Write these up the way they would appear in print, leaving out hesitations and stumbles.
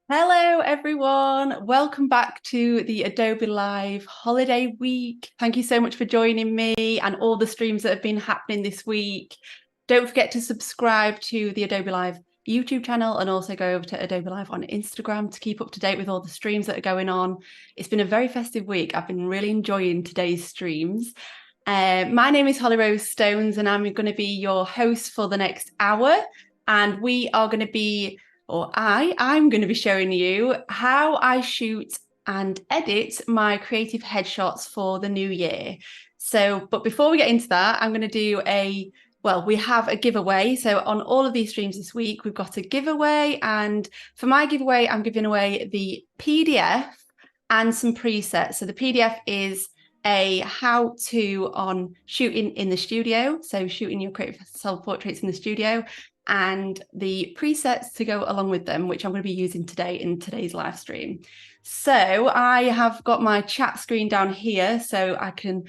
Hello, everyone. Welcome back to the Adobe Live holiday week. Thank you so much for joining me and all the streams that have been happening this week. Don't forget to subscribe to the Adobe Live YouTube channel and also go over to Adobe Live on Instagram to keep up to date with all the streams that are going on. It's been a very festive week. I've been really enjoying today's streams. My name is Holly Rose Stones and I'm going to be your host for the next hour. And we are going to be I'm going to be showing you how I shoot and edit my creative headshots for the new year. But before we get into that, I'm going to do we have a giveaway. So on all of these streams this week, we've got a giveaway. And for my giveaway, I'm giving away the PDF and some presets. So the PDF is a how-to on shooting in the studio. So shooting your creative self-portraits in the studio, and the presets to go along with them, which I'm going to be using today in today's live stream. So I have got my chat screen down here so I can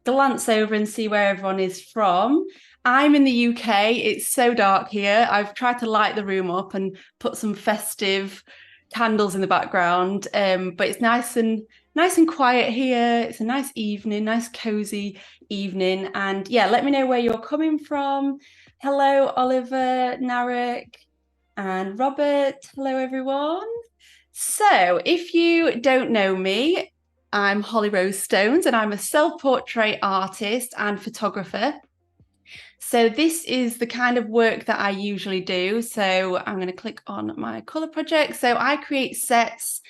glance over and see where everyone is from. I'm in the UK. It's so dark here. I've tried to light the room up and put some festive candles in the background, but it's nice and quiet here. It's a nice evening, nice cozy evening. And yeah, let me know where you're coming from. Hello, Oliver, Narek, and Robert. Hello, everyone. So if you don't know me, I'm Holly Rose Stones and I'm a self-portrait artist and photographer. So this is the kind of work that I usually do. So I'm going to click on my color project. So I create sets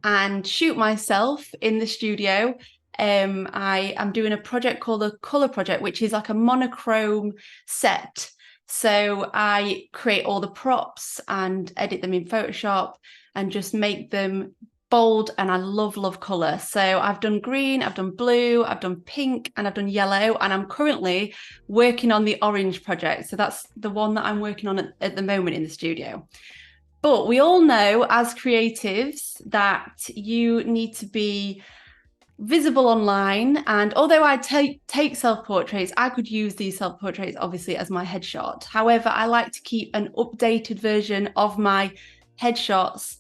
and shoot myself in the studio. I am doing a project called the Color Project, which is like a monochrome set. So I create all the props and edit them in Photoshop and just make them bold, and I love color. So I've done green, I've done blue, I've done pink, and I've done yellow, and I'm currently working on the orange project. So that's the one that I'm working on at the moment in the studio. But we all know as creatives that you need to be visible online. And although I take self-portraits, I could use these self-portraits obviously as my headshot. However, I like to keep an updated version of my headshots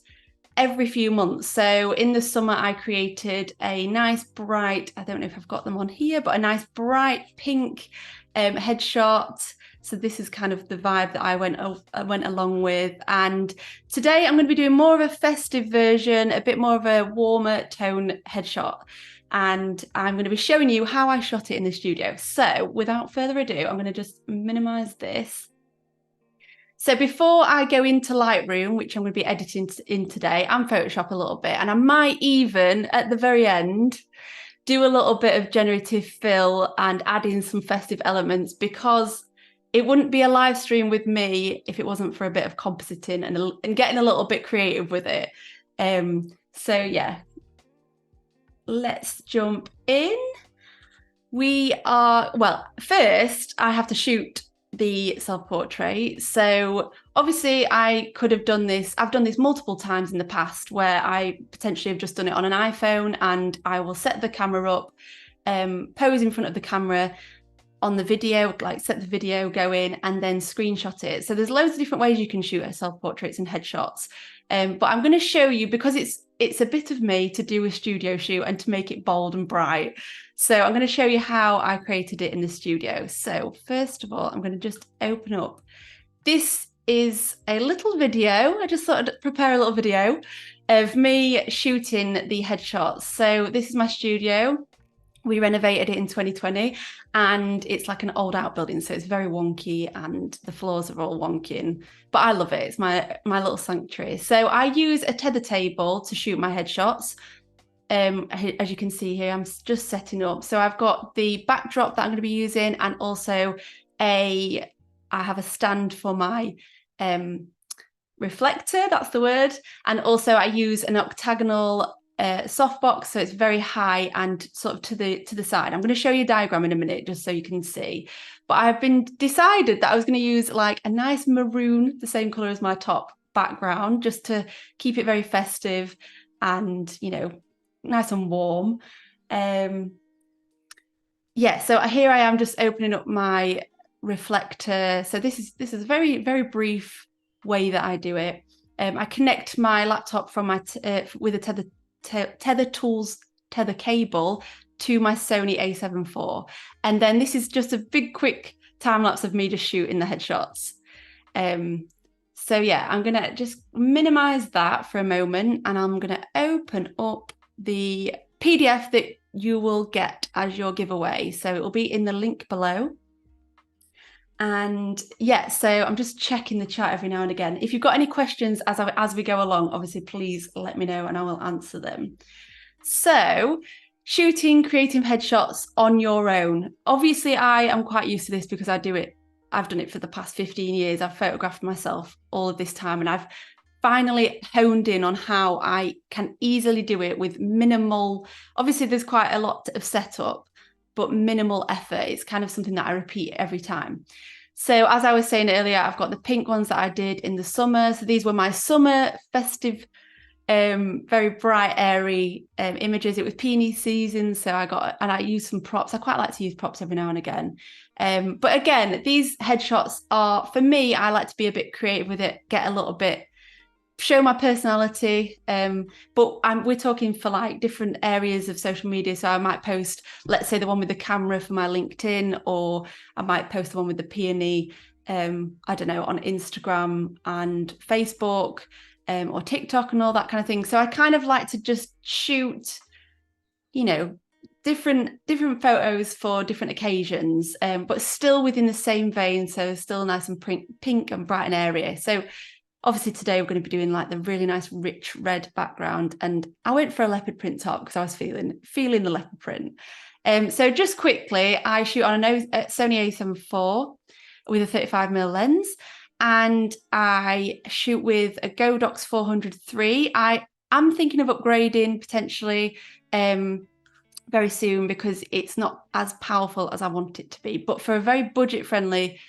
every few months. So in the summer, I created a nice bright, I don't know if I've got them on here, but a nice bright pink headshot. So this is kind of the vibe that I went along with. And today I'm going to be doing more of a festive version, a bit more of a warmer tone headshot. And I'm going to be showing you how I shot it in the studio. So without further ado, I'm going to just minimize this. So before I go into Lightroom, which I'm going to be editing in today, and Photoshop a little bit, and I might even at the very end do a little bit of generative fill and add in some festive elements, because it wouldn't be a live stream with me if it wasn't for a bit of compositing and getting a little bit creative with it. So yeah, let's jump in. First I have to shoot the self-portrait. So obviously I could have done this. I've done this multiple times in the past where I potentially have just done it on an iPhone, and I will set the camera up, pose in front of the camera on the video, like set the video going and then screenshot it. So there's loads of different ways you can shoot self-portraits and headshots. But I'm going to show you, because it's a bit of me to do a studio shoot and to make it bold and bright. So I'm going to show you how I created it in the studio. So first of all, I'm going to just open up. This is a little video. I just thought I'd prepare a little video of me shooting the headshots. So this is my studio. We renovated it in 2020, and it's like an old outbuilding, so it's very wonky and the floors are all wonky, but I love it. It's my little sanctuary. So I use a tether table to shoot my headshots. As you can see here, I'm just setting up. So I've got the backdrop that I'm going to be using, and also I have a stand for my reflector, that's the word, and also I use an octagonal softbox, so it's very high and sort of to the side. I'm going to show you a diagram in a minute just so you can see, but I've been decided that I was going to use like a nice maroon, the same color as my top background, just to keep it very festive and, you know, nice and warm. Yeah, so here I am just opening up my reflector. So this is a very brief way that I do it. I connect my laptop from my with a tether tools tether cable to my Sony a7 IV. And then this is just a big quick time lapse of me just shooting the headshots. So yeah, I'm gonna just minimize that for a moment, and I'm gonna open up the PDF that you will get as your giveaway. So it will be in the link below. And yeah, so I'm just checking the chat every now and again. If you've got any questions as we go along, obviously, please let me know and I will answer them. So shooting creative headshots on your own. Obviously, I am quite used to this because I do it. I've done it for the past 15 years. I've photographed myself all of this time, and I've finally honed in on how I can easily do it with minimal. Obviously, there's quite a lot of setup, but minimal effort. It's kind of something that I repeat every time. So as I was saying earlier, I've got the pink ones that I did in the summer. So these were my summer festive, very bright, airy images. It was peony season, so I used some props. I quite like to use props every now and again. But again, these headshots are, for me, I like to be a bit creative with it, get a little bit, show my personality. But we're talking for like different areas of social media. So I might post, let's say, the one with the camera for my LinkedIn, or I might post the one with the peony, I don't know, on Instagram and Facebook, or TikTok and all that kind of thing. So I kind of like to just shoot, you know, different photos for different occasions, but still within the same vein. So still nice and pink and bright and airy. So obviously today we're going to be doing like the really nice rich red background, and I went for a leopard print top because I was feeling the leopard print. So just quickly, I shoot on a Sony a7 IV with a 35mm lens, and I shoot with a Godox 403. I am thinking of upgrading potentially very soon because it's not as powerful as I want it to be, but for a very budget friendly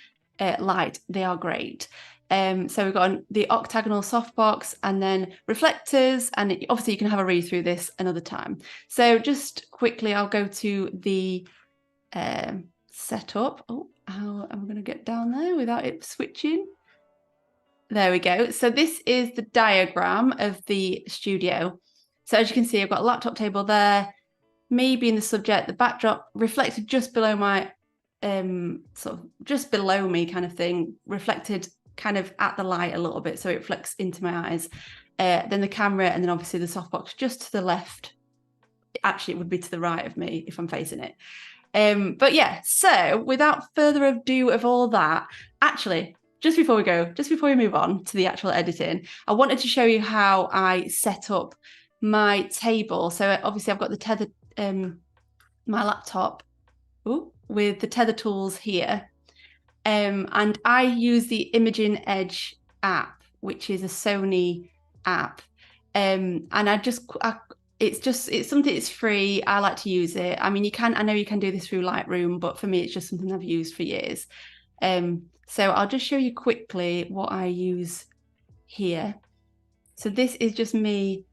light, they are great. So we've got the octagonal softbox and then reflectors, and obviously you can have a read through this another time. So just quickly, I'll go to the setup. Oh, how am I going to get down there without it switching? There we go. So this is the diagram of the studio. So as you can see, I've got a laptop table there, me being the subject, the backdrop reflected just below my, sort of just below me kind of thing, reflected kind of at the light a little bit, so it reflects into my eyes. Then the camera, and then obviously the softbox just to the left. Actually, it would be to the right of me if I'm facing it. But yeah, so without further ado of all that, actually, just before we move on to the actual editing, I wanted to show you how I set up my table. So obviously I've got the tether, my laptop with the tether tools here. And I use the Imaging Edge app, which is a Sony app. And it's something that's free. I like to use it. I mean, I know you can do this through Lightroom, but for me, it's just something I've used for years. So I'll just show you quickly what I use here. So this is just me.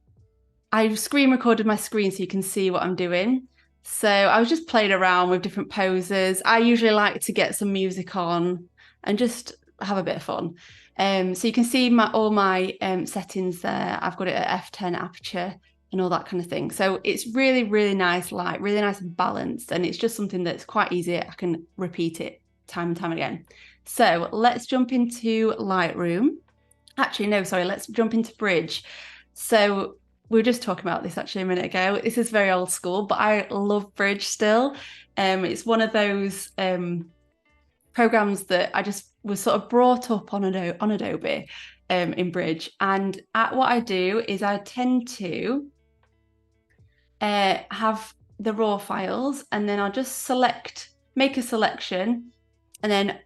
I screen recorded my screen so you can see what I'm doing. So I was just playing around with different poses. I usually like to get some music on and just have a bit of fun. So you can see all my settings there. I've got it at f10 aperture and all that kind of thing. So it's really, really nice light, really nice and balanced. And it's just something that's quite easy. I can repeat it time and time again. So let's jump into Lightroom. Actually, no, sorry, let's jump into Bridge. So we were just talking about this actually a minute ago. This is very old school, but I love Bridge still. It's one of those programs that I just was sort of brought up on Adobe in Bridge. And what I do is I tend to have the raw files, and then I'll just make a selection, and then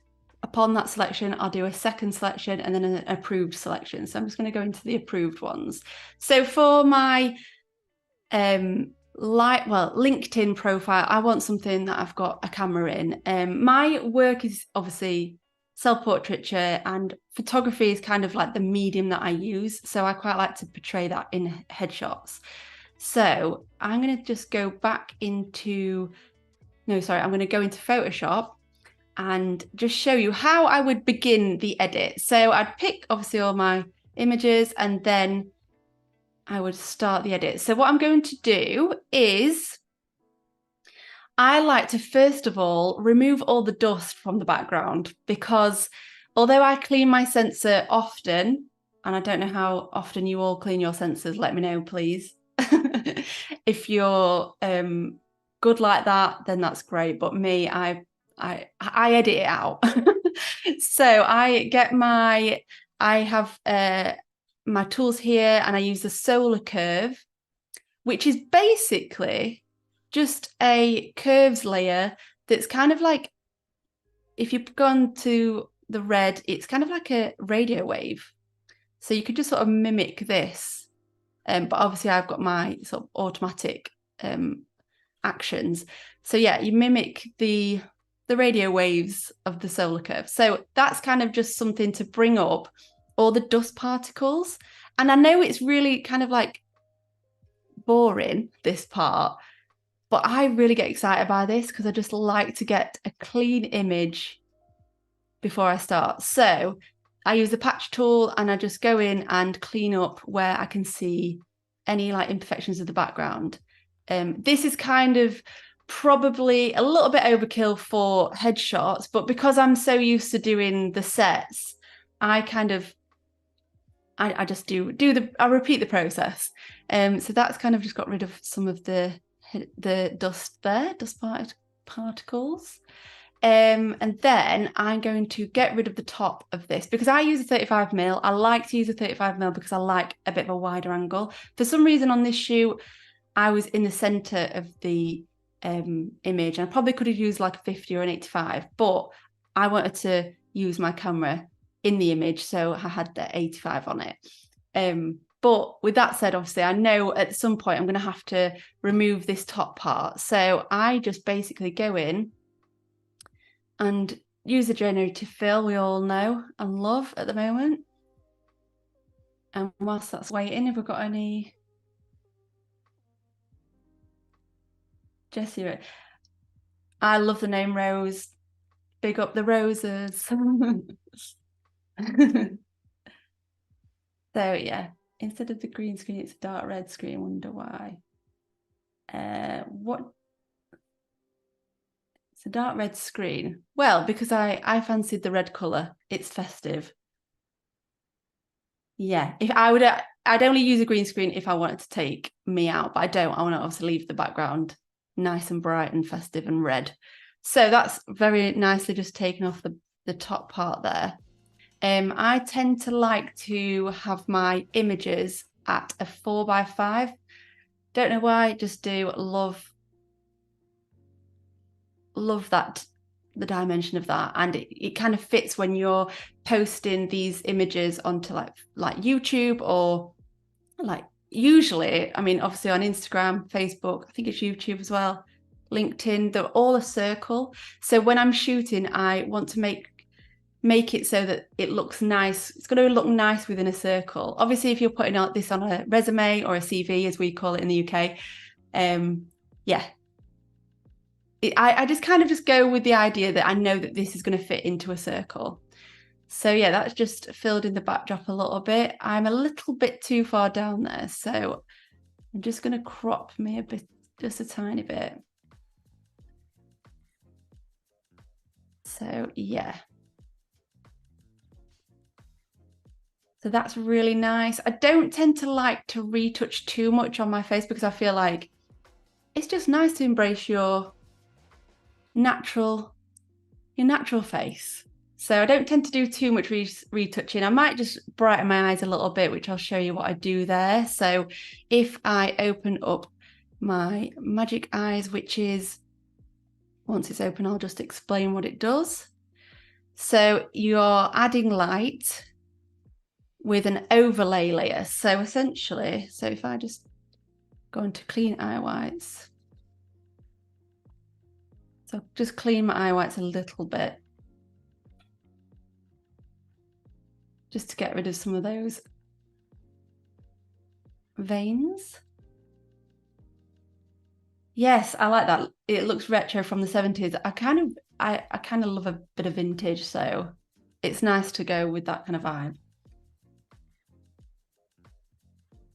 upon that selection, I'll do a second selection and then an approved selection. So I'm just going to go into the approved ones. So for my LinkedIn profile, I want something that I've got a camera in. My work is obviously self-portraiture, and photography is kind of like the medium that I use. So I quite like to portray that in headshots. So I'm going to just go back into, I'm going to go into Photoshop and just show you how I would begin the edit. So I'd pick obviously all my images, and then I would start the edit. So what I'm going to do is I like to, first of all, remove all the dust from the background, because although I clean my sensor often, and I don't know how often you all clean your sensors, let me know, please. If you're good like that, then that's great. But me, I edit it out. So I have my tools here, and I use the solar curve, which is basically just a curves layer that's kind of like, if you've gone to the red, it's kind of like a radio wave. So you could just sort of mimic this. But obviously I've got my sort of automatic actions. So yeah, you mimic the radio waves of the solar curve. So that's kind of just something to bring up all the dust particles. And I know it's really kind of like boring, this part, but I really get excited by this because I just like to get a clean image before I start. So I use the patch tool and I just go in and clean up where I can see any like imperfections of the background. This is kind of probably a little bit overkill for headshots, but because I'm so used to doing the sets, I kind of I just I repeat the process. So that's kind of just got rid of some of the dust there, particles. And then I'm going to get rid of the top of this because I use a 35mm. I like to use a 35mm because I like a bit of a wider angle. For some reason on this shoot, I was in the center of the image, and I probably could have used like a 50 or an 85, but I wanted to use my camera in the image, so I had the 85 on it. But with that said, obviously I know at some point I'm going to have to remove this top part, so I just basically go in and use the generative fill we all know and love at the moment. And whilst that's waiting, have we got any? Jessie, I love the name Rose. Big up the roses. So yeah, instead of the green screen, it's a dark red screen. Wonder why. What? It's a dark red screen. Well, because I fancied the red colour. It's festive. Yeah, if I would, I'd only use a green screen if I wanted to take me out, but I don't. I want to obviously leave the background nice and bright and festive and red. So that's very nicely just taken off the top part there. I tend to like to have my images at a 4:5. Don't know why, just do love that, the dimension of that, and it kind of fits when you're posting these images onto like YouTube, or like usually, I mean, obviously on Instagram, Facebook, I think it's YouTube as well, LinkedIn, they're all a circle. So when I'm shooting, I want to make it so that it looks nice. It's going to look nice within a circle. Obviously, if you're putting out this on a resume or a CV, as we call it in the UK, yeah, I just kind of just go with the idea that I know that this is going to fit into a circle. So yeah, that's just filled in the backdrop a little bit. I'm a little bit too far down there, so I'm just going to crop me a bit, just a tiny bit. So yeah. So that's really nice. I don't tend to like to retouch too much on my face because I feel like it's just nice to embrace your natural face. So I don't tend to do too much retouching. I might just brighten my eyes a little bit, which I'll show you what I do there. So if I open up my Magic Eyes, which is, once it's open, I'll just explain what it does. So you're adding light with an overlay layer. So essentially, so if I just go into clean eye whites, so just clean my eye whites a little bit, just to get rid of some of those veins. Yes, I like that. It looks retro from the 70s. I kind of love a bit of vintage, so it's nice to go with that kind of vibe.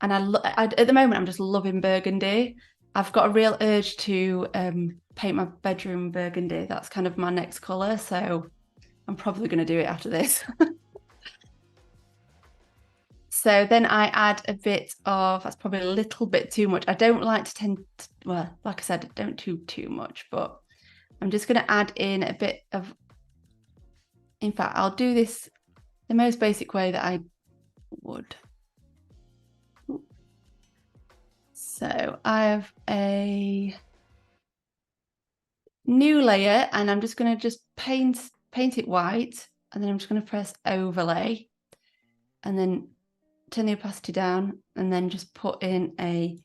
And at the moment, I'm just loving burgundy. I've got a real urge to paint my bedroom burgundy. That's kind of my next colour. So I'm probably going to do it after this. So then I add a bit of, that's probably a little bit too much. I don't like to tend to, well, like I said, don't do too much, but I'm just going to add in a bit of, in fact, I'll do this the most basic way that I would. So I have a new layer and I'm just going to just paint it white, and then I'm just going to press overlay and then turn the opacity down, and then just put in a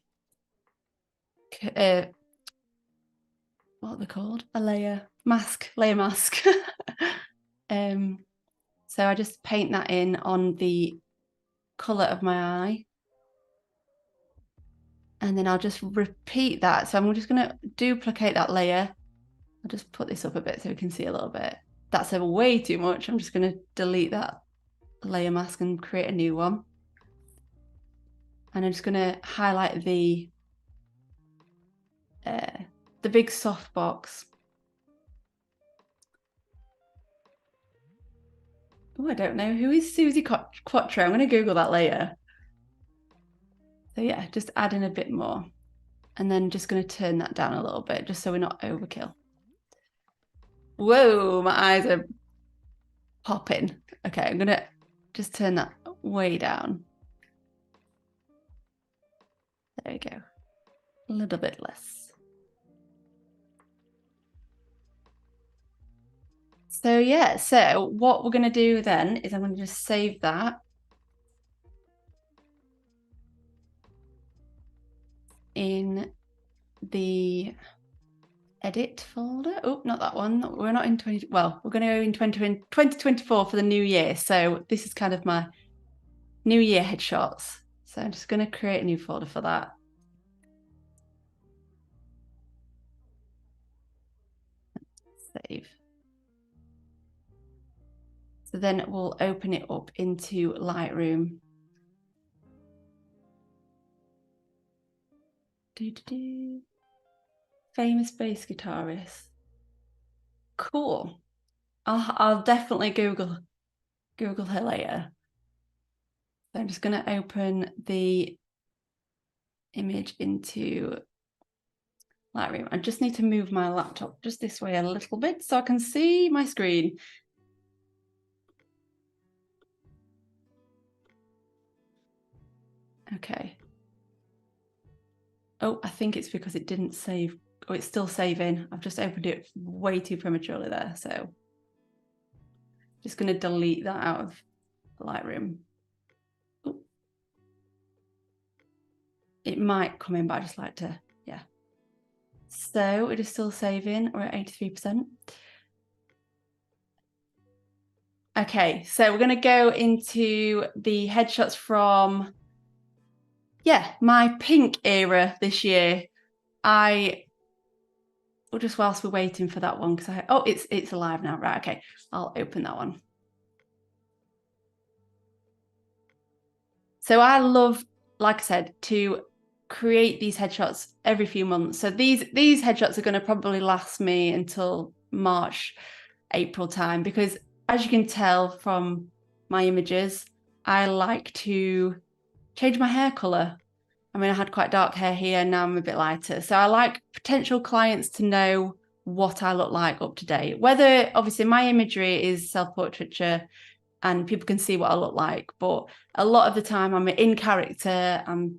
what are they called? A layer mask. So I just paint that in on the colour of my eye, and then I'll just repeat that. So I'm just going to duplicate that layer. I'll just put this up a bit so we can see a little bit. That's way too much. I'm just going to delete that layer mask and create a new one. And I'm just going to highlight the big soft box. Oh, I don't know. Who is Susie Quattro? I'm going to Google that later. So yeah, just add in a bit more. And then just going to turn that down a little bit, just so we're not overkill. Whoa, my eyes are popping. Okay, I'm going to just turn that way down. There we go. A little bit less. So yeah, so what we're going to do then is I'm going to just save that in the edit folder. Oh, not that one. We're not in 20. Well, we're going to go in 2024 for the new year. So this is kind of my new year headshots. So I'm just going to create a new folder for that. Save. So then we'll open it up into Lightroom. Famous bass guitarist. Cool. I'll definitely Google her later. So I'm just going to open the image into Lightroom. I just need to move my laptop just this way a little bit so I can see my screen. Okay. Oh, I think it's because it didn't save. Oh, it's still saving. I've just opened it way too prematurely there. So just going to delete that out of Lightroom. Ooh. It might come in, but I just like to, yeah. So it is still saving. We're at 83%. Okay, so we're going to go into the headshots from, yeah, my pink era this year. Well, just whilst we're waiting for that one, because oh, it's alive now. Right, okay, I'll open that one. So I love, like I said, to create these headshots every few months. So these headshots are going to probably last me until March, April time, because as you can tell from my images, I like to change my hair color. I mean, I had quite dark hair here, now I'm a bit lighter. So I like potential clients to know what I look like up to date. Whether, obviously, my imagery is self-portraiture and people can see what I look like, but a lot of the time I'm in character, I'm,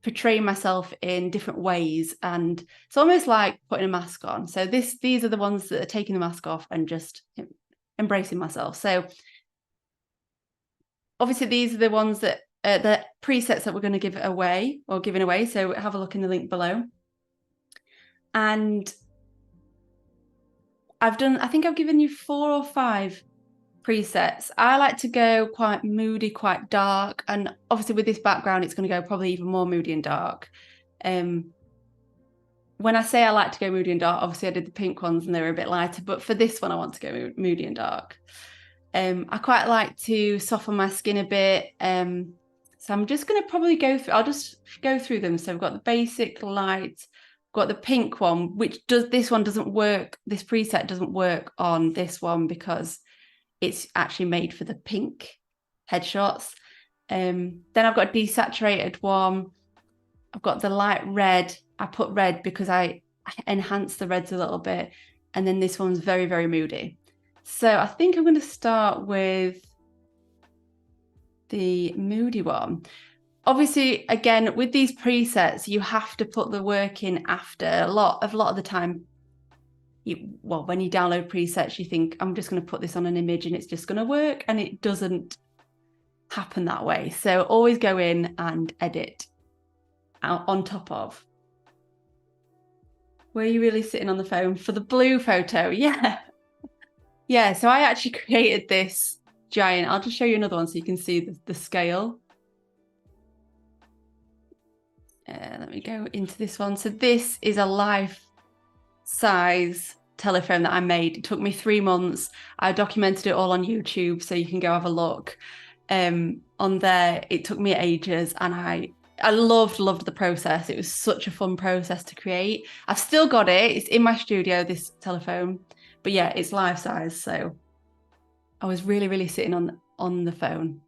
portraying myself in different ways, and it's almost like putting a mask on. So these are the ones that are taking the mask off and just embracing myself. So obviously these are the ones that the presets that we're going to give away or giving away. So have a look in the link below. And I think I've given you 4 or 5 presets. I like to go quite moody, quite dark, and obviously with this background it's going to go probably even more moody and dark. When I say I like to go moody and dark, obviously I did the pink ones and they were a bit lighter, but for this one I want to go moody and dark. I quite like to soften my skin a bit, So I'm just going to probably go through, I'll just go through them. So I've got the basic light, got the pink one, which this one doesn't work. This preset doesn't work on this one because it's actually made for the pink headshots. Then I've got a desaturated one. I've got the light red. I put red because I enhance the reds a little bit. And then this one's very, very moody. So I think I'm going to start with the moody one. Obviously, again, with these presets, you have to put the work in after. A lot of the time, when you download presets, you think, I'm just going to put this on an image and it's just going to work. And it doesn't happen that way. So always go in and edit out on top of. Were you really sitting on the phone for the blue photo? Yeah. Yeah, so I actually created this giant. I'll just show you another one so you can see the scale. Let me go into this one. So this is a life-size telephone that I made. It took me 3 months. I documented it all on YouTube, so you can go have a look. On there, it took me ages, and I loved the process. It was such a fun process to create. I've still got it. It's in my studio, this telephone. But yeah, it's life-size, so I was really, really sitting on the phone.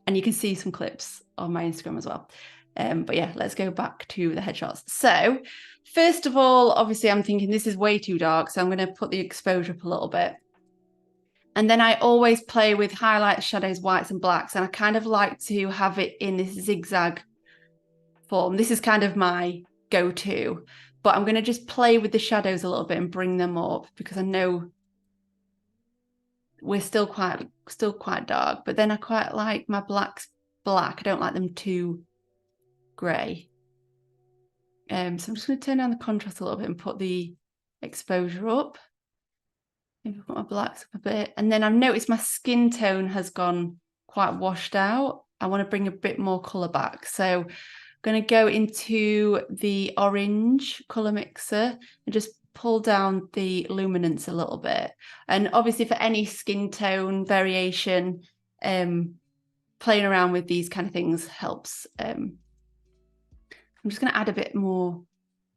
And you can see some clips on my Instagram as well. But yeah, let's go back to the headshots. So first of all, obviously I'm thinking this is way too dark, so I'm going to put the exposure up a little bit. And then I always play with highlights, shadows, whites and blacks. And I kind of like to have it in this zigzag form. This is kind of my go-to, but I'm going to just play with the shadows a little bit and bring them up because I know we're still quite dark, but then I quite like my blacks black. I don't like them too grey. So I'm just going to turn down the contrast a little bit and put the exposure up. Maybe put my blacks up a bit. And then I've noticed my skin tone has gone quite washed out. I want to bring a bit more colour back. So I'm going to go into the orange colour mixer and just pull down the luminance a little bit. And obviously for any skin tone variation, playing around with these kind of things helps. I'm just going to add a bit more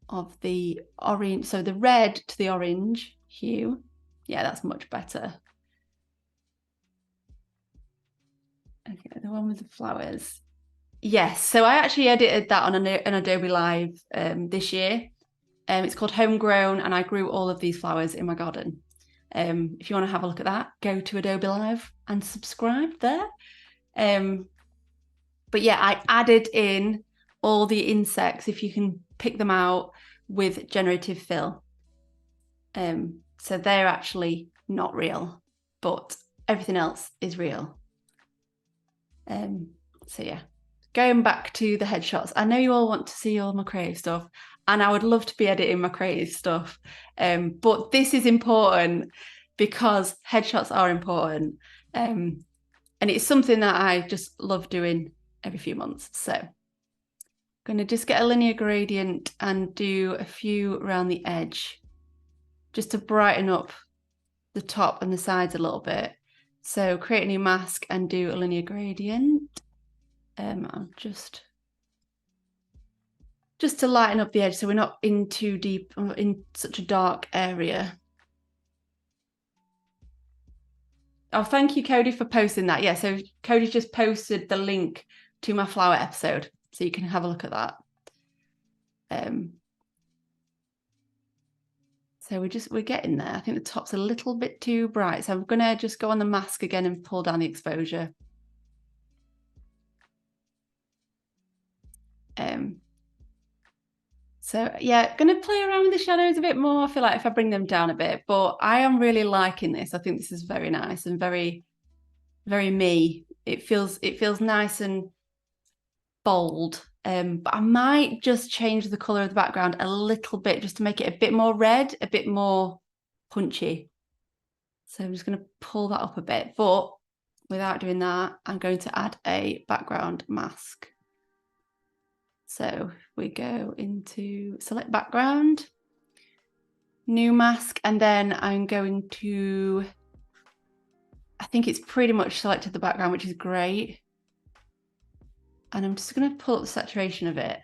of the orange, so the red to the orange hue. Yeah, that's much better. Okay, the one with the flowers. Yes, so I actually edited that on an Adobe Live this year. It's called Homegrown, and I grew all of these flowers in my garden. If you want to have a look at that, go to Adobe Live and subscribe there. But yeah, I added in all the insects, if you can pick them out, with generative fill. So they're actually not real, but everything else is real. So yeah, going back to the headshots, I know you all want to see all my creative stuff, and I would love to be editing my creative stuff. But this is important because headshots are important. And it's something that I just love doing every few months. So I'm going to just get a linear gradient and do a few around the edge just to brighten up the top and the sides a little bit. So create a new mask and do a linear gradient. I'm just to lighten up the edge so we're not in too deep, in such a dark area. Oh, thank you, Cody, for posting that. Yeah, so Cody's just posted the link to my flower episode, so you can have a look at that. So we're getting there. I think the top's a little bit too bright. So I'm going to just go on the mask again and pull down the exposure. So yeah, going to play around with the shadows a bit more. I feel like if I bring them down a bit, but I am really liking this. I think this is very nice and very, very me. It feels nice and bold. But I might just change the color of the background a little bit just to make it a bit more red, a bit more punchy. So I'm just going to pull that up a bit, but without doing that, I'm going to add a background mask. So we go into select background, new mask, and then I'm going to, I think it's pretty much selected the background, which is great. And I'm just going to pull up the saturation of it.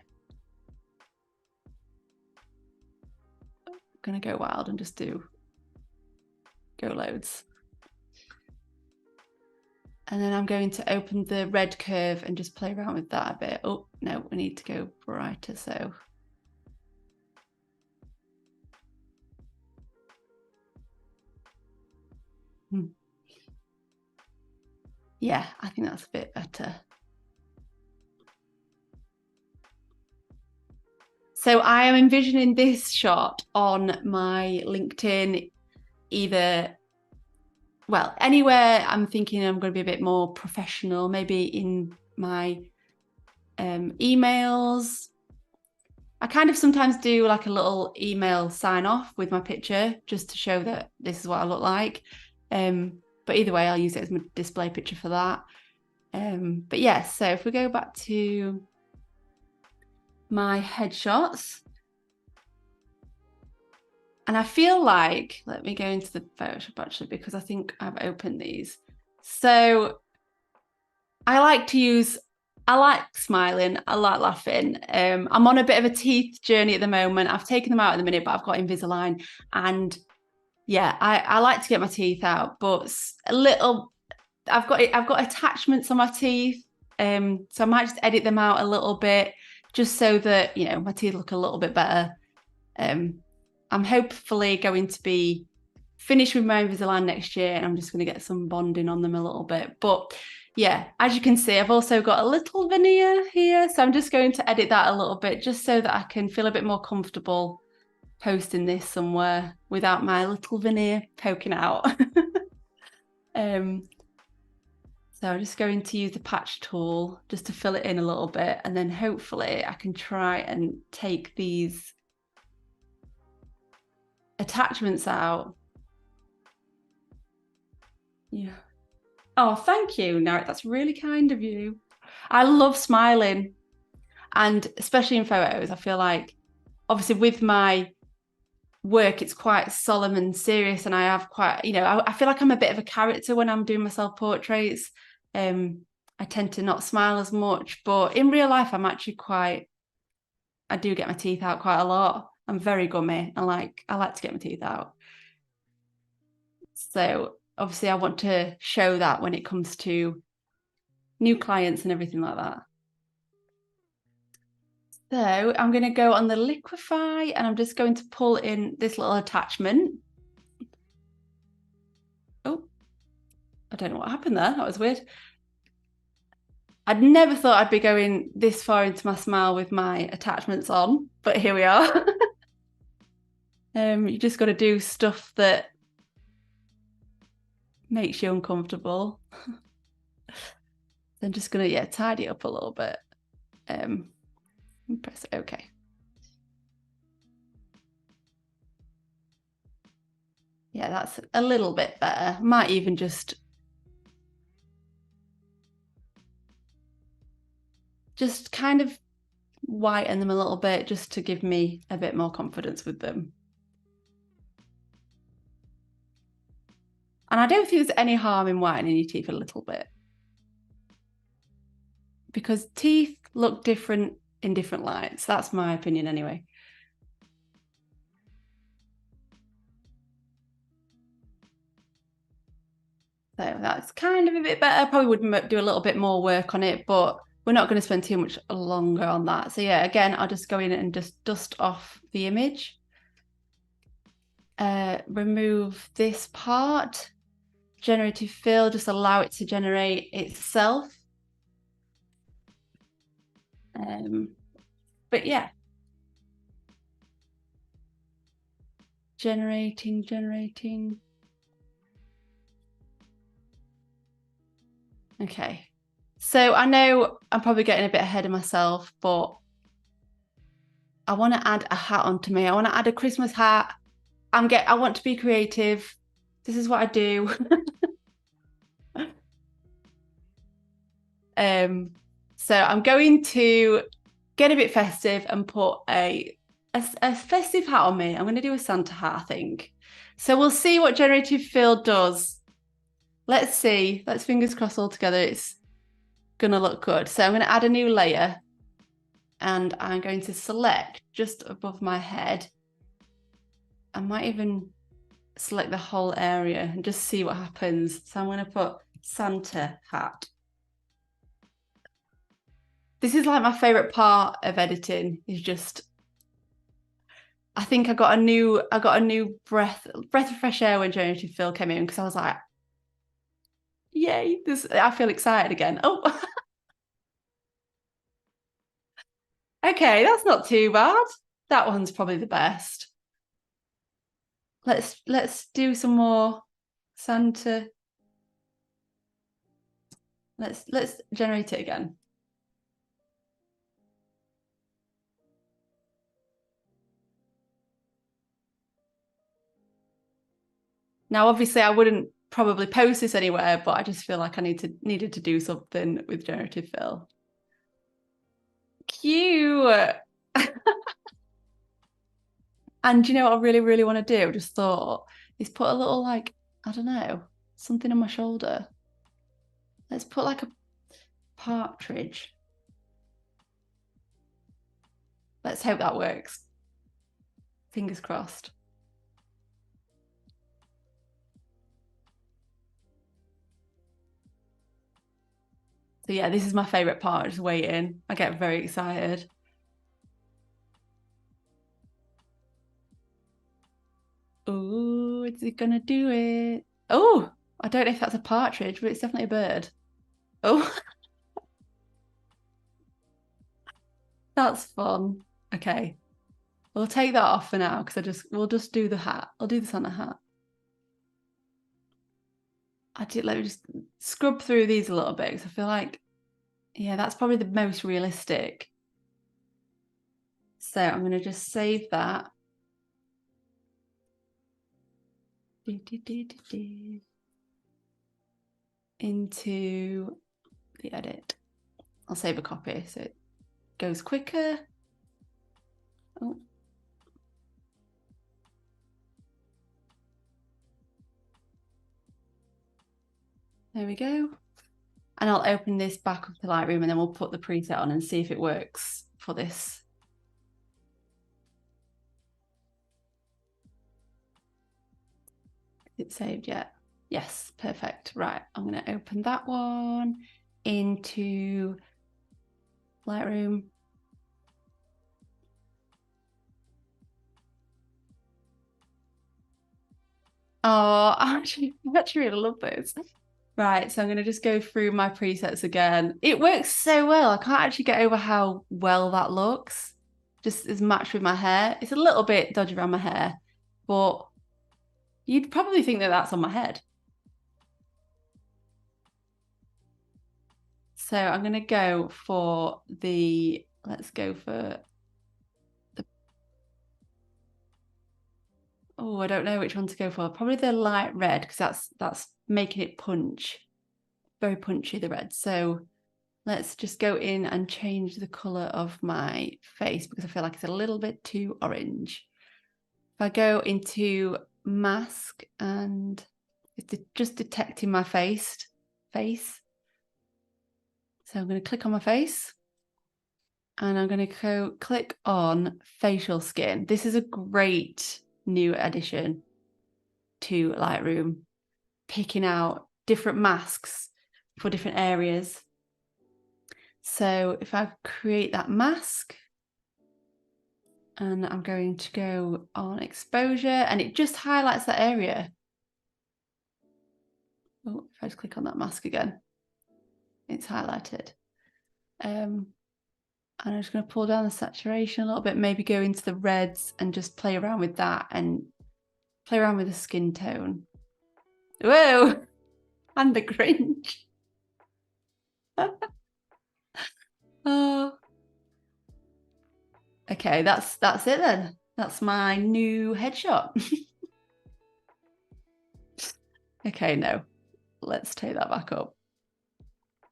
I'm going to go wild and just go loads. And then I'm going to open the red curve and just play around with that a bit. Oh, no, we need to go brighter, so. Yeah, I think that's a bit better. So I am envisioning this shot on my LinkedIn, either, well, anywhere I'm thinking I'm going to be a bit more professional, maybe in my emails. I kind of sometimes do like a little email sign off with my picture just to show that this is what I look like. But either way, I'll use it as my display picture for that. But yeah, so if we go back to my headshots, and I feel like, let me go into the Photoshop actually, because I think I've opened these. So I like smiling, I like laughing. I'm on a bit of a teeth journey at the moment. I've taken them out in a minute, but I've got Invisalign. And yeah, I like to get my teeth out, but I've got attachments on my teeth. So I might just edit them out a little bit, just so that, you know, my teeth look a little bit better. I'm hopefully going to be finished with my Invisalign next year, and I'm just going to get some bonding on them a little bit. But yeah, as you can see, I've also got a little veneer here. So I'm just going to edit that a little bit just so that I can feel a bit more comfortable posting this somewhere without my little veneer poking out. So I'm just going to use the patch tool just to fill it in a little bit, and then hopefully I can try and take these attachments out. Yeah. Oh, thank you, Narek. That's really kind of you. I love smiling, and especially in photos, I feel like obviously with my work, it's quite solemn and serious, and I have quite, you know, I feel like I'm a bit of a character when I'm doing my self-portraits. I tend to not smile as much, but in real life, I'm actually I do get my teeth out quite a lot. I'm very gummy. I like to get my teeth out. So obviously I want to show that when it comes to new clients and everything like that. So I'm going to go on the liquify, and I'm just going to pull in this little attachment. Oh, I don't know what happened there. That was weird. I'd never thought I'd be going this far into my smile with my attachments on, but here we are. You just got to do stuff that makes you uncomfortable. I'm just going to, tidy up a little bit. Press OK. Yeah, that's a little bit better. Might even just kind of whiten them a little bit just to give me a bit more confidence with them. And I don't think there's any harm in whitening your teeth a little bit, because teeth look different in different lights. That's my opinion anyway. So that's kind of a bit better. Probably would do a little bit more work on it, but we're not going to spend too much longer on that. So yeah, again, I'll just go in and just dust off the image. Remove this part. Generative fill, just allow it to generate itself. But yeah. Generating. Okay. So I know I'm probably getting a bit ahead of myself, but I want to add a hat onto me. I want to add a Christmas hat. I want to be creative. This is what I do. So I'm going to get a bit festive and put a festive hat on me. I'm going to do a Santa hat, I think. So we'll see what Generative Fill does. Let's see. Let's fingers crossed all together. gonna look good. So I'm gonna add a new layer and I'm going to select just above my head. I might even select the whole area and just see what happens. So I'm gonna put Santa hat. This is like my favorite part of editing, is just, I think I got a new breath of fresh air when Generative Fill came in, because I was like, yay, I feel excited again. Oh, okay, that's not too bad. That one's probably the best. Let's do some more Santa. Let's generate it again. Now, obviously, I wouldn't probably post this anywhere, but I just feel like I needed to do something with Generative Fill. Cute. And you know what I really, really want to do? I just thought, is put a little, like, I don't know, something on my shoulder. Let's put like a partridge. Let's hope that works. Fingers crossed. So yeah, this is my favorite part, just waiting. I get very excited. Oh, is it gonna do it? Oh, I don't know if that's a partridge, but it's definitely a bird. Oh, that's fun. Okay, we'll take that off for now because we'll just do the hat. I'll do this on a hat. Let me just scrub through these a little bit because I feel like, yeah, that's probably the most realistic. So I'm gonna just save that. Into the edit. I'll save a copy so it goes quicker. Oh. There we go. And I'll open this back up to Lightroom and then we'll put the preset on and see if it works for this. Is it saved yet? Yes, perfect. Right, I'm going to open that one into Lightroom. Oh, I actually really love those. Right, so I'm going to just go through my presets again. It works so well. I can't actually get over how well that looks. Just is matched with my hair. It's a little bit dodgy around my hair, but you'd probably think that that's on my head. So I'm going to go for let's go for oh, I don't know which one to go for. Probably the light red, because that's making it punch. Very punchy, the red. So let's just go in and change the color of my face because I feel like it's a little bit too orange. If I go into mask and it's just detecting my face. So I'm going to click on my face and I'm going to click on facial skin. This is a great new addition to Lightroom, picking out different masks for different areas. So if I create that mask and I'm going to go on exposure and it just highlights that area. Oh, if I just click on that mask again, it's highlighted. And I'm just going to pull down the saturation a little bit, maybe go into the reds and just play around with that and play around with the skin tone. Whoa, and the Grinch. Oh, okay, that's it then. That's my new headshot. Okay, no, let's take that back up.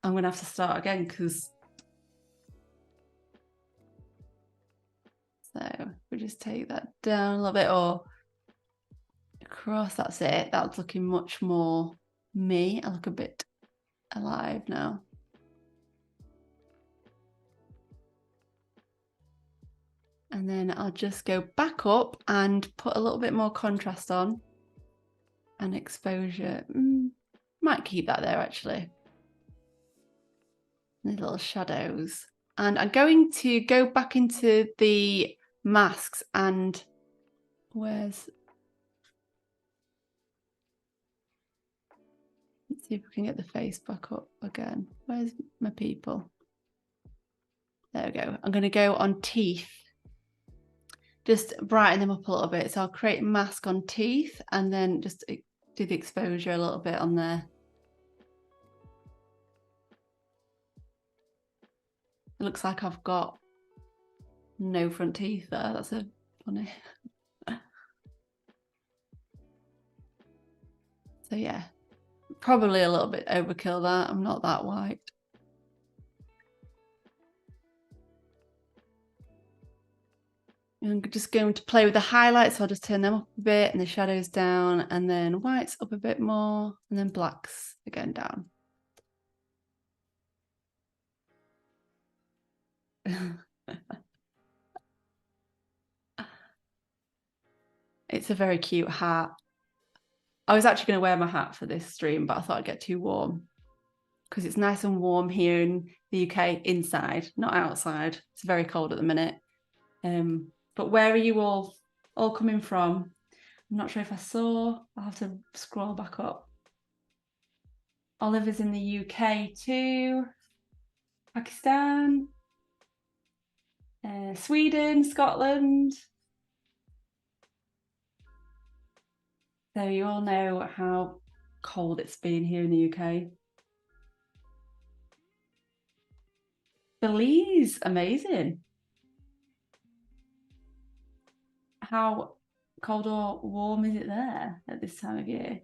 I'm gonna have to start again because so we'll just take that down a little bit or across. That's it. That's looking much more me. I look a bit alive now. And then I'll just go back up and put a little bit more contrast on and exposure. Might keep that there actually. The little shadows. And I'm going to go back into the masks and let's see if we can get the face back up again. Where's my people? There we go. I'm going to go on teeth. Just brighten them up a little bit. So I'll create a mask on teeth and then just do the exposure a little bit on there. It looks like I've got no front teeth there. That's a funny. So yeah, probably a little bit overkill that. I'm not that white. I'm just going to play with the highlights. So I'll just turn them up a bit and the shadows down, and then whites up a bit more, and then blacks again down. It's a very cute hat. I was actually going to wear my hat for this stream, but I thought I'd get too warm because it's nice and warm here in the UK inside, not outside. It's very cold at the minute. But where are you all coming from? I'm not sure if I saw. I'll have to scroll back up. Oliver's in the UK too. Pakistan. Sweden, Scotland. So you all know how cold it's been here in the UK. Belize, amazing. How cold or warm is it there at this time of year?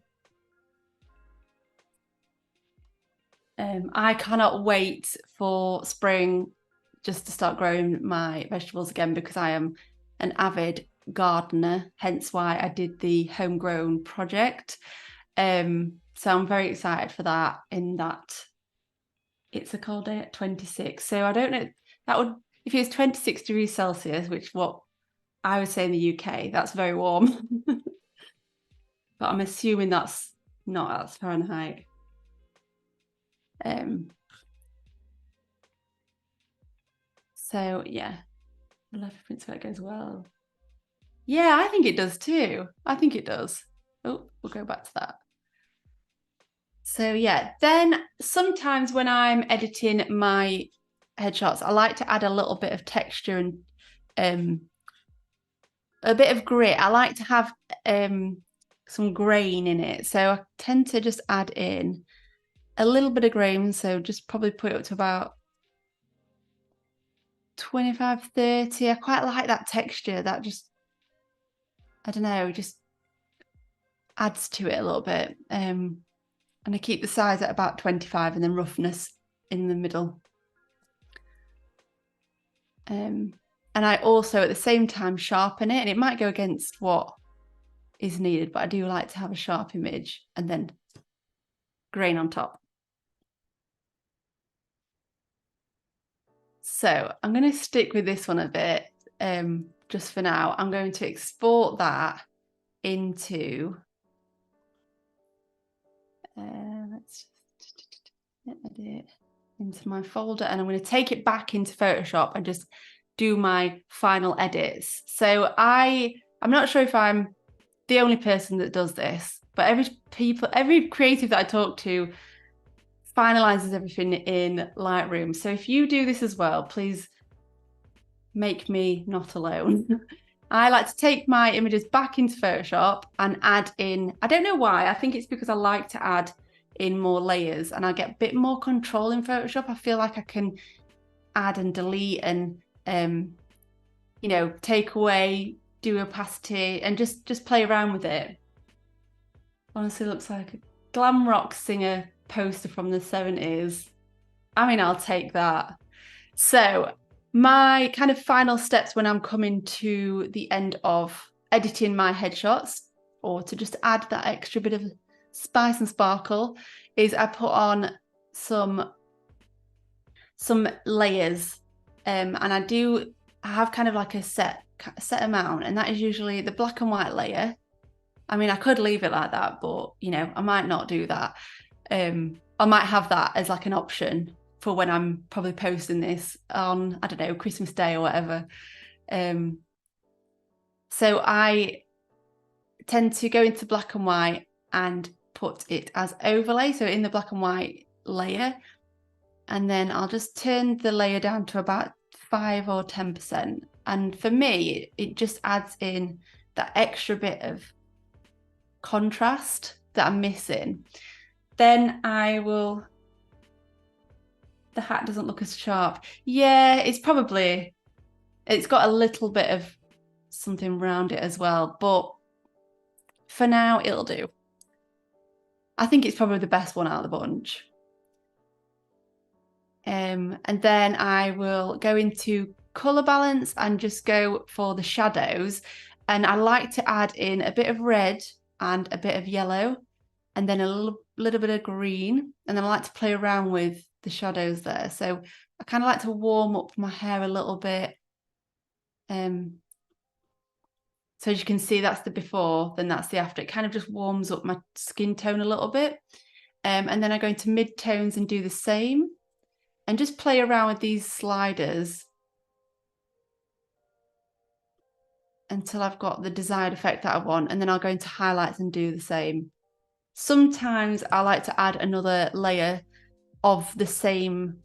I cannot wait for spring just to start growing my vegetables again, because I am an avid gardener, hence why I did the homegrown project. So I'm very excited for that, in that it's a cold day at 26. So I don't know, that would, if it was 26 degrees Celsius, which what I would say in the UK, that's very warm. But I'm assuming that's not, that's Fahrenheit. So yeah, I love if it goes well. Yeah, I think it does too. I think it does. Oh, we'll go back to that. So yeah, then sometimes when I'm editing my headshots, I like to add a little bit of texture and a bit of grit. I like to have some grain in it. So I tend to just add in a little bit of grain. So just probably put it up to about 25, 30. I quite like that texture. That just, I don't know, just adds to it a little bit. And I keep the size at about 25 and then roughness in the middle. And I also at the same time sharpen it, and it might go against what is needed, but I do like to have a sharp image and then grain on top. So I'm going to stick with this one a bit just for now. I'm going to export that into let's just edit into my folder, and I'm going to take it back into Photoshop and just do my final edits. So I'm not sure if I'm the only person that does this, but every creative that I talk to finalizes everything in Lightroom. So if you do this as well, please make me not alone. I like to take my images back into Photoshop and add in, I don't know why, I think it's because I like to add in more layers and I get a bit more control in Photoshop. I feel like I can add and delete and, you know, take away, do opacity and just play around with it. Honestly, looks like a glam rock singer poster from the 70s. I mean, I'll take that. So my kind of final steps when I'm coming to the end of editing my headshots, or to just add that extra bit of spice and sparkle, is I put on some layers. And I have kind of like a set set amount, and that is usually the black and white layer. I mean, I could leave it like that, but you know, I might not do that. I might have that as like an option for when I'm probably posting this on, I don't know, Christmas Day or whatever. So I tend to go into black and white and put it as overlay, so in the black and white layer, and then I'll just turn the layer down to about 5 or 10%. And for me, it just adds in that extra bit of contrast that I'm missing. Then I will, the hat doesn't look as sharp. Yeah, it's got a little bit of something around it as well, but for now it'll do. I think it's probably the best one out of the bunch. And then I will go into color balance and just go for the shadows. And I like to add in a bit of red and a bit of yellow, and then a little bit of green. And then I like to play around with the shadows there. So I kind of like to warm up my hair a little bit. So as you can see, that's the before, then that's the after. It kind of just warms up my skin tone a little bit. And then I go into mid-tones and do the same. And just play around with these sliders until I've got the desired effect that I want. And then I'll go into highlights and do the same. Sometimes I like to add another layer of the same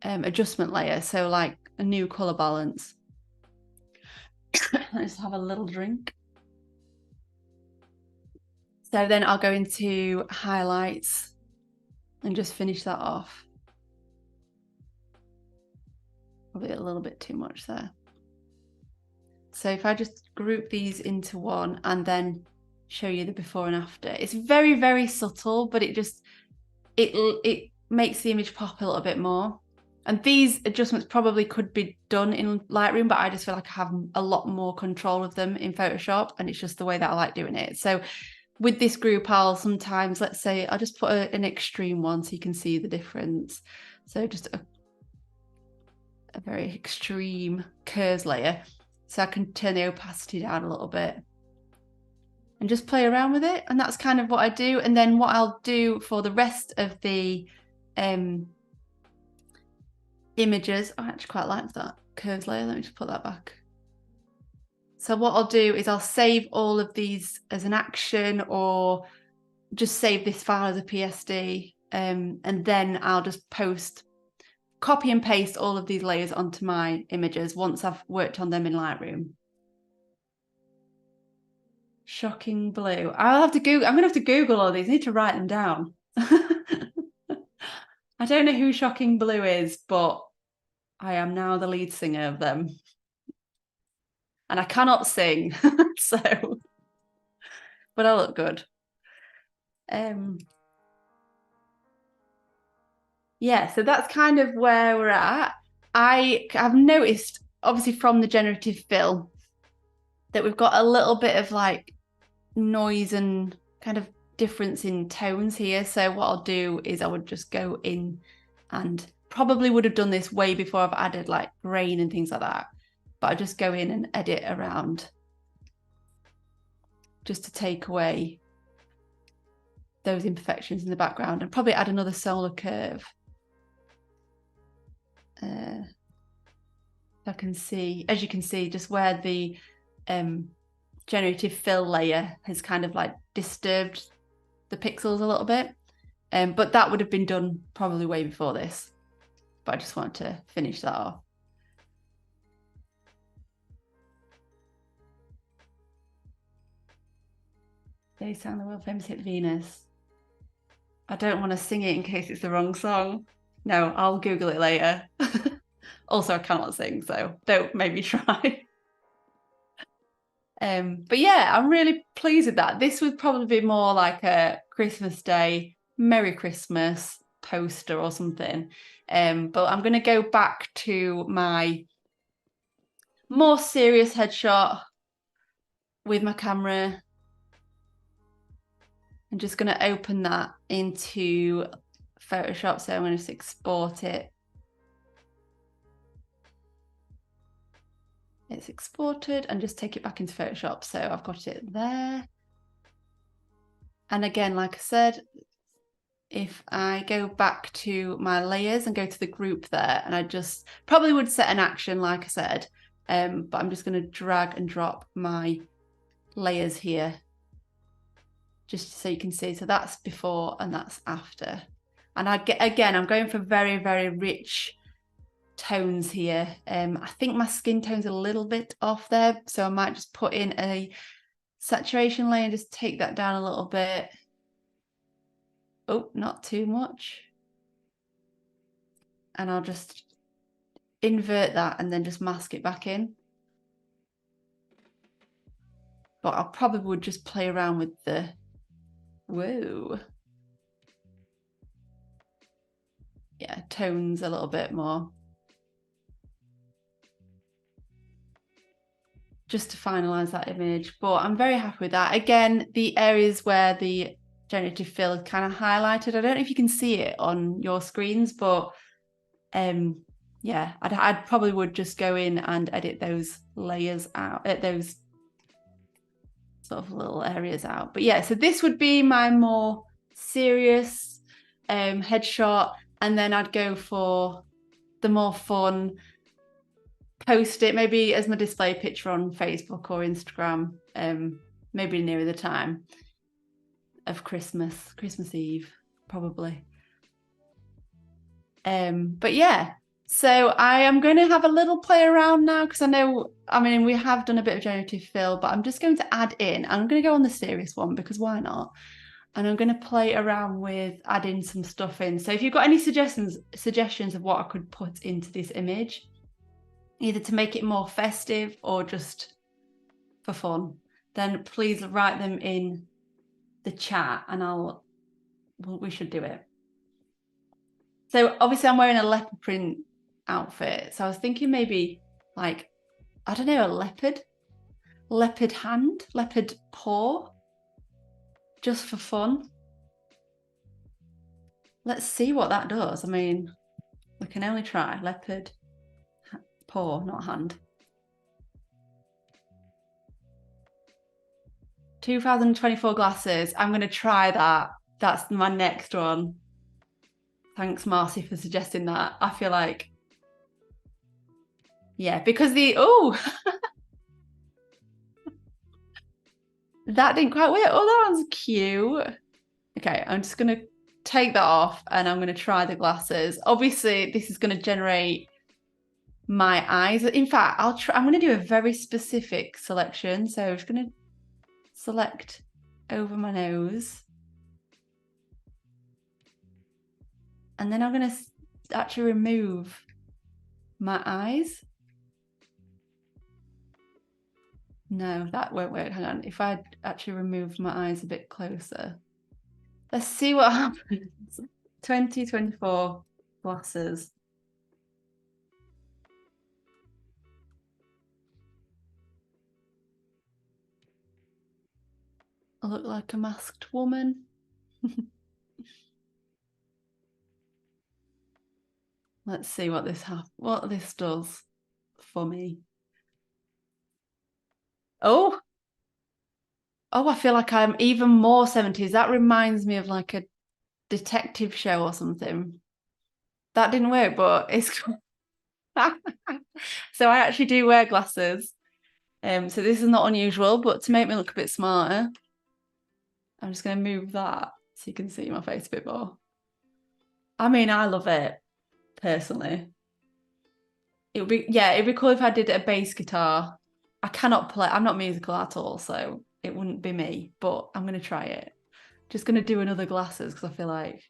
adjustment layer. So like a new color balance. Let's have a little drink. So then I'll go into highlights and just finish that off. Probably a little bit too much there. So if I just group these into one and then show you the before and after, it's very, very subtle, but it makes the image pop a little bit more. And these adjustments probably could be done in Lightroom, but I just feel like I have a lot more control of them in Photoshop, and it's just the way that I like doing it. So with this group, I'll sometimes, let's say, I'll just put an extreme one so you can see the difference. So just a very extreme curves layer. So I can turn the opacity down a little bit and just play around with it. And that's kind of what I do. And then what I'll do for the rest of the images, I actually quite like that curves layer. Let me just put that back. So what I'll do is I'll save all of these as an action, or just save this file as a PSD. And then I'll just copy and paste all of these layers onto my images once I've worked on them in Lightroom. Shocking blue. I'm gonna have to Google all these. I need to write them down. I don't know who Shocking Blue is, but I am now the lead singer of them. And I cannot sing, so, but I look good. Yeah, so that's kind of where we're at. I've noticed, obviously from the generative fill, that we've got a little bit of like noise and kind of difference in tones here. So what I'll do is I would just go in, and probably would have done this way before I've added like grain and things like that, but I just go in and edit around just to take away those imperfections in the background, and probably add another solar curve. I can see, as you can see, just where the generative fill layer has kind of like disturbed the pixels a little bit, but that would have been done probably way before this, but I just wanted to finish that off. They sang the world famous hit Venus. I don't want to sing it in case it's the wrong song. No, I'll Google it later. Also, I cannot sing, so don't make me try. But yeah, I'm really pleased with that. This would probably be more like a Christmas Day, Merry Christmas poster or something. But I'm going to go back to my more serious headshot with my camera. I'm just going to open that into Photoshop, so I'm going to just export it. it's exported, and just take it back into Photoshop. So I've got it there. And again, like I said, if I go back to my layers and go to the group there, and I just probably would set an action, like I said, but I'm just going to drag and drop my layers here just so you can see. So that's before and that's after. And again, I'm going for very, very rich tones here. I think my skin tone's a little bit off there, so I might just put in a saturation layer and just take that down a little bit. Oh, not too much. And I'll just invert that and then just mask it back in. But I probably would just play around with the, whoa. Yeah, tones a little bit more. Just to finalize that image. But I'm very happy with that. Again, the areas where the generative fill is kind of highlighted. I don't know if you can see it on your screens, but yeah, I'd probably would just go in and edit those layers out, those sort of little areas out. But yeah, so this would be my more serious headshot, and then I'd go for the more fun, post it maybe as my display picture on Facebook or Instagram, maybe nearer the time of Christmas Eve, probably. But yeah, so I am going to have a little play around now, because I mean, we have done a bit of generative fill, but I'm just going to add in, I'm going to go on the serious one because why not? And I'm going to play around with adding some stuff in. So if you've got any suggestions of what I could put into this image, either to make it more festive or just for fun, then please write them in the chat and we should do it. So obviously I'm wearing a leopard print outfit. So I was thinking maybe like, I don't know, a leopard hand, leopard paw, just for fun. Let's see what that does. I mean, we can only try. Leopard paw, not hand. 2024 glasses. I'm going to try that. That's my next one. Thanks, Marcy, for suggesting that. I feel like, yeah, because that didn't quite work. Oh, that one's cute. Okay, I'm just going to take that off and I'm going to try the glasses. Obviously, this is going to generate my eyes. In fact, I'm going to do a very specific selection. So I'm just going to select over my nose. And then I'm going to actually remove my eyes. No, that won't work. Hang on. If I actually remove my eyes a bit closer. Let's see what happens. 2024 glasses. I look like a masked woman. Let's see what this does for me. Oh, I feel like I'm even more 70s. That reminds me of like a detective show or something. That didn't work, but it's so I actually do wear glasses. So this is not unusual, but to make me look a bit smarter, I'm just going to move that so you can see my face a bit more. I mean, I love it personally. It'd be cool if I did a bass guitar. I cannot play, I'm not musical at all, so it wouldn't be me, but I'm going to try it. Just going to do another glasses because I feel like,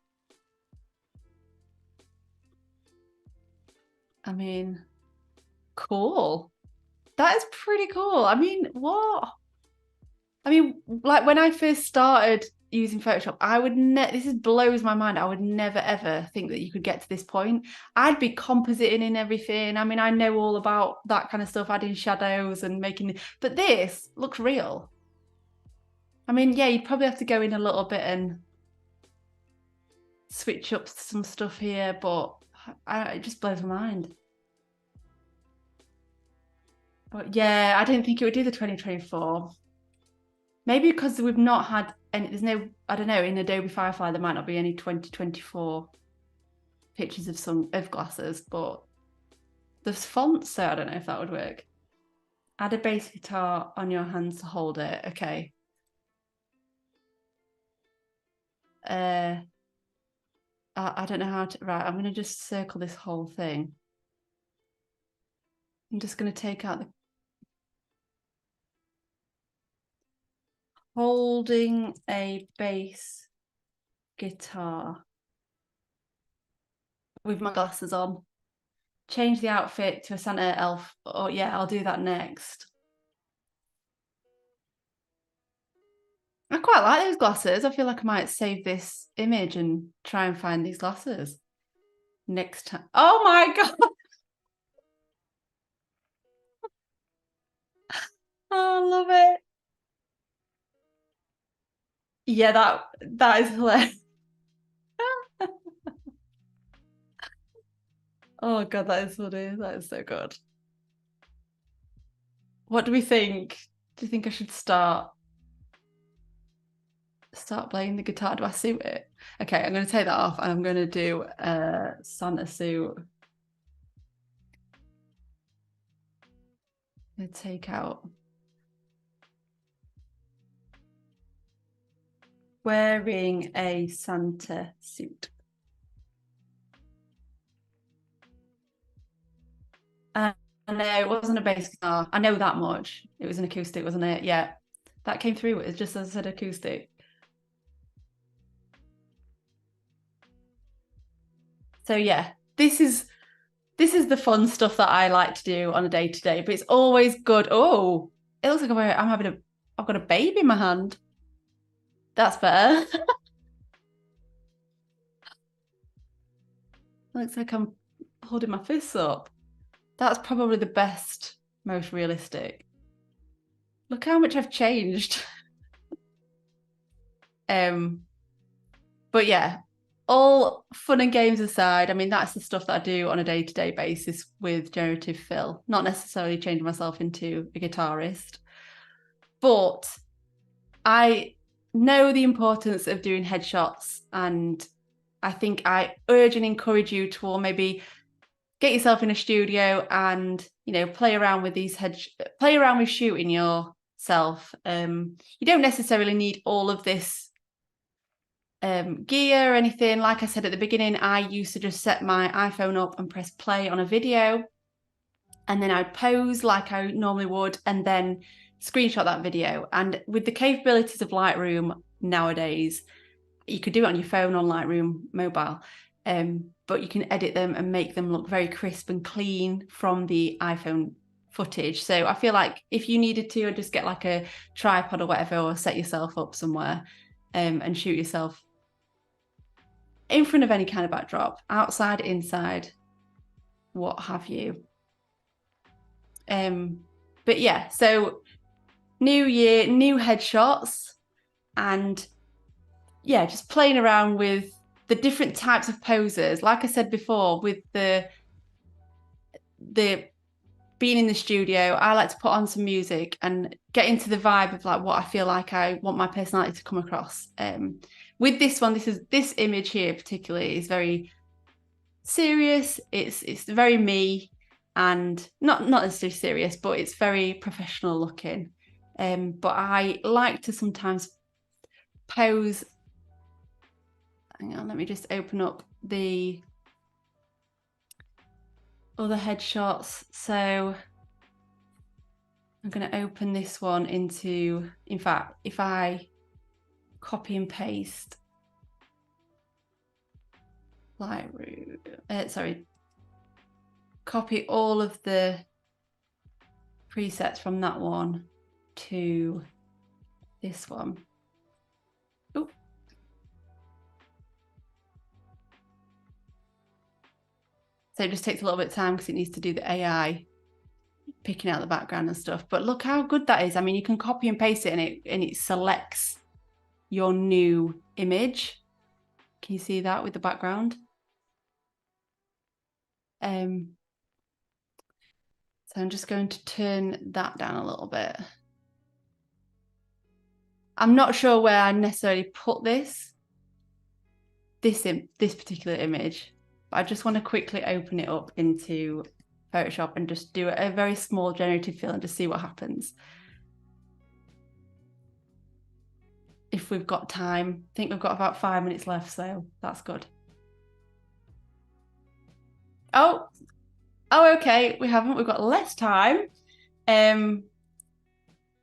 I mean, cool. That is pretty cool. I mean, what? I mean, like when I first started using Photoshop, this blows my mind. I would never ever think that you could get to this point. I'd be compositing in everything. I mean, I know all about that kind of stuff, adding shadows and but this looks real. I mean, yeah, you'd probably have to go in a little bit and switch up some stuff here, but it just blows my mind. But yeah, I didn't think it would do the 2024. Maybe because we've not had any, there's no, I don't know, in Adobe Firefly, there might not be any 2024 pictures of some of glasses, but there's fonts, so I don't know if that would work. Add a bass guitar on your hands to hold it. Okay. I don't know how to, right, I'm going to just circle this whole thing. I'm just going to take out the holding a bass guitar with my glasses on. Change the outfit to a Santa elf. Oh yeah, I'll do that next. I quite like those glasses. I feel like I might save this image and try and find these glasses next time. Oh my God. Oh, I love it. Yeah, that is hilarious. Oh God, that is funny. That is so good. What do we think? Do you think I should start playing the guitar? Do I suit it? Okay, I'm going to take that off and I'm going to do a Santa suit. I'm going to take out wearing a Santa suit. No, it wasn't a bass guitar. I know that much. It was an acoustic, wasn't it? Yeah. That came through. It's just as I said, acoustic. So yeah, this is the fun stuff that I like to do on a day to day, but it's always good. Oh, it looks like I've got a baby in my hand. That's better. Looks like I'm holding my fists up. That's probably the best, most realistic. Look how much I've changed. But yeah, all fun and games aside, I mean, that's the stuff that I do on a day-to-day basis with Generative Fill, not necessarily changing myself into a guitarist, but I know the importance of doing headshots, and I think I urge and encourage you to all maybe get yourself in a studio and, you know, play around with play around with shooting yourself. You don't necessarily need all of this gear or anything. Like I said at the beginning, I used to just set my iPhone up and press play on a video, and then I'd pose like I normally would and then screenshot that video. And with the capabilities of Lightroom nowadays, you could do it on your phone on Lightroom mobile, but you can edit them and make them look very crisp and clean from the iPhone footage. So I feel like if you needed to, just get like a tripod or whatever, or set yourself up somewhere and shoot yourself in front of any kind of backdrop, outside, inside, what have you. But yeah, so new year, new headshots, and yeah, just playing around with the different types of poses. Like I said before, with the being in the studio, I like to put on some music and get into the vibe of like what I feel like I want my personality to come across. With this one, this image here particularly is very serious. It's very me, and not necessarily serious, but it's very professional looking. But I like to sometimes pose. Hang on, let me just open up the other headshots. So I'm going to open this one into, in fact, if I copy and paste Lightroom, sorry, copy all of the presets from that one to this one. Ooh. So it just takes a little bit of time because it needs to do the AI picking out the background and stuff. But look how good that is. I mean, you can copy and paste it and it selects your new image. Can you see that with the background? So So I'm just going to turn that down a little bit. I'm not sure where I necessarily put this particular image, but I just want to quickly open it up into Photoshop and just do a very small generative fill and just see what happens. If we've got time, I think we've got about 5 minutes left, so that's good. Oh, okay, we haven't. We've got less time. I'm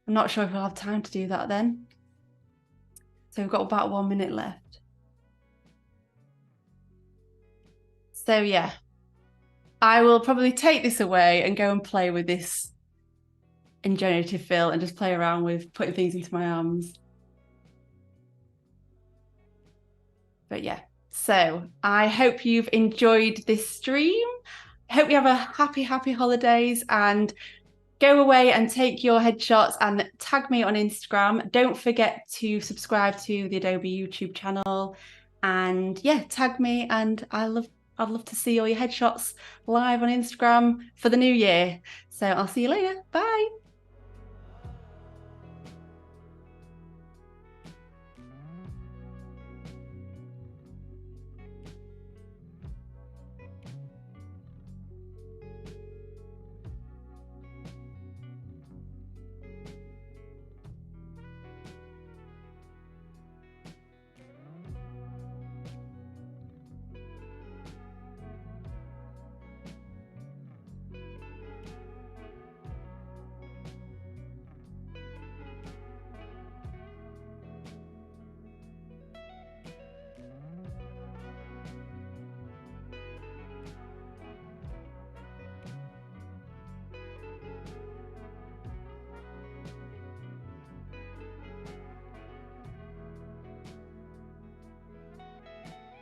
not sure if we'll have time to do that then. So we've got about 1 minute left. So yeah, I will probably take this away and go and play with this in generative fill and just play around with putting things into my arms. But yeah, so I hope you've enjoyed this stream. I hope you have a happy holidays, and go away and take your headshots and tag me on Instagram. Don't forget to subscribe to the Adobe YouTube channel, and yeah, tag me, and I'd love to see all your headshots live on Instagram for the new year. So I'll see you later. Bye.